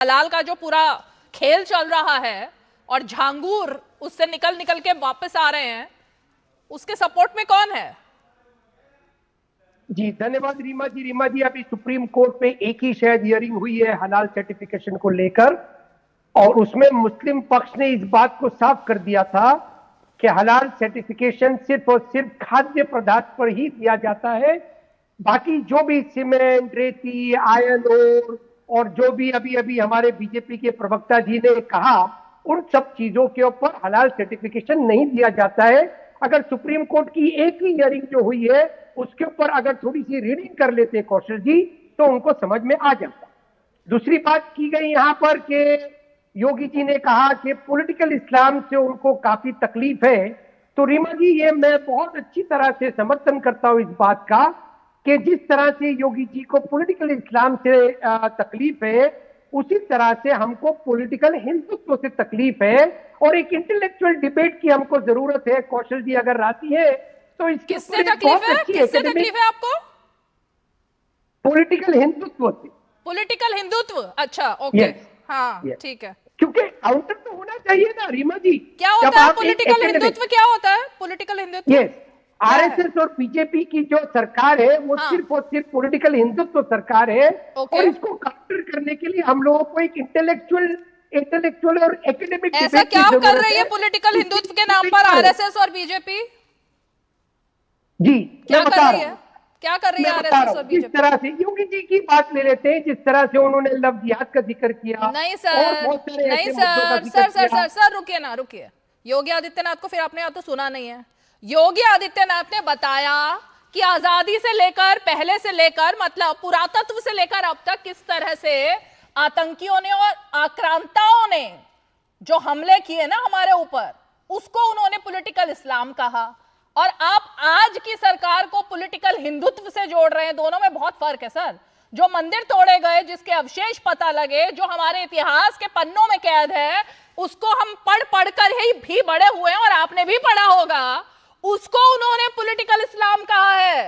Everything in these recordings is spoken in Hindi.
हलाल का जो पूरा खेल चल रहा है और झांगूर उससे निकल निकल के वापस आ रहे हैं, उसके सपोर्ट में कौन है? जी धन्यवाद रीमा जी। रीमा जी, अभी सुप्रीम कोर्ट में एक ही शायद हियरिंग हुई है हलाल सर्टिफिकेशन को लेकर, और उसमें मुस्लिम पक्ष ने इस बात को साफ कर दिया था कि हलाल सर्टिफिकेशन सिर्फ और सिर्फ खाद्य पदार्थ पर ही दिया जाता है। बाकी जो भी सीमेंट, रेती, आयरन ओर और जो भी अभी अभी हमारे बीजेपी के प्रवक्ता जी ने कहा, उन सब चीजों के ऊपर हलाल सर्टिफिकेशन नहीं दिया जाता है। अगर सुप्रीम कोर्ट की एक ही हियरिंग जो हुई है उसके ऊपर अगर थोड़ी सी रीडिंग कर लेते कौशल जी, तो उनको समझ में आ जाता। दूसरी बात की गई यहां पर कि योगी जी ने कहा कि पॉलिटिकल इस्लाम से उनको काफी तकलीफ है। तो रीमा जी, ये मैं बहुत अच्छी तरह से समर्थन करता हूं इस बात का कि जिस तरह से योगी जी को पॉलिटिकल इस्लाम से तकलीफ है, उसी तरह से हमको पॉलिटिकल हिंदुत्व से तकलीफ है और एक इंटेलेक्चुअल डिबेट की हमको जरूरत है। कौशल जी अगर राजी है तो इसके किससे तकलीफ है? किससे तकलीफ है आपको? पॉलिटिकल हिंदुत्व से। पॉलिटिकल हिंदुत्व? अच्छा, ओके। हाँ, ठीक है। क्योंकि काउंटर तो होना चाहिए ना रीमा जी। क्या होता है पॉलिटिकल हिंदुत्व? क्या होता है पॉलिटिकल हिंदुत्व? यस, आरएसएस और बीजेपी की जो सरकार है वो सिर्फ और सिर्फ पॉलिटिकल हिंदुत्व सरकार है। और इसको काउंटर करने के लिए हम लोगों को एक इंटेलेक्चुअल और एकेडमिक ऐसा क्या कर रही है पॉलिटिकल हिंदुत्व के नाम पर आरएसएस और बीजेपी? जी, क्या कर रही है? क्या कर रही है आरएसएस और बीजेपी? जिस तरह से योगी जी की बात ले लेते हैं, जिस तरह से उन्होंने लव जिहाद का जिक्र किया। नहीं सर, नहीं sir, sir sir sir sir रुकिए ना, रुकिए। योगी आदित्यनाथ को फिर आपने तो सुना नहीं है। योगी आदित्यनाथ ने बताया कि आजादी से लेकर, पहले से लेकर, मतलब पुरातत्व से लेकर अब तक किस तरह से आतंकियों ने और आक्रांताओं ने जो हमले किए ना हमारे ऊपर, उसको उन्होंने पॉलिटिकल इस्लाम कहा। और आप आज की सरकार को पॉलिटिकल हिंदुत्व से जोड़ रहे हैं। दोनों में बहुत फर्क है सर। जो मंदिर तोड़े गए, जिसके अवशेष पता लगे, जो हमारे इतिहास के पन्नों में कैद है, उसको हम पढ़ पढ़कर ही भी बड़े हुए हैं और आपने भी पढ़ा होगा, उसको उन्होंने पॉलिटिकल इस्लाम कहा है।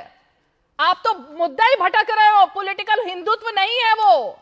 आप तो मुद्दा ही भटक रहे हो, पॉलिटिकल हिंदुत्व नहीं है वो।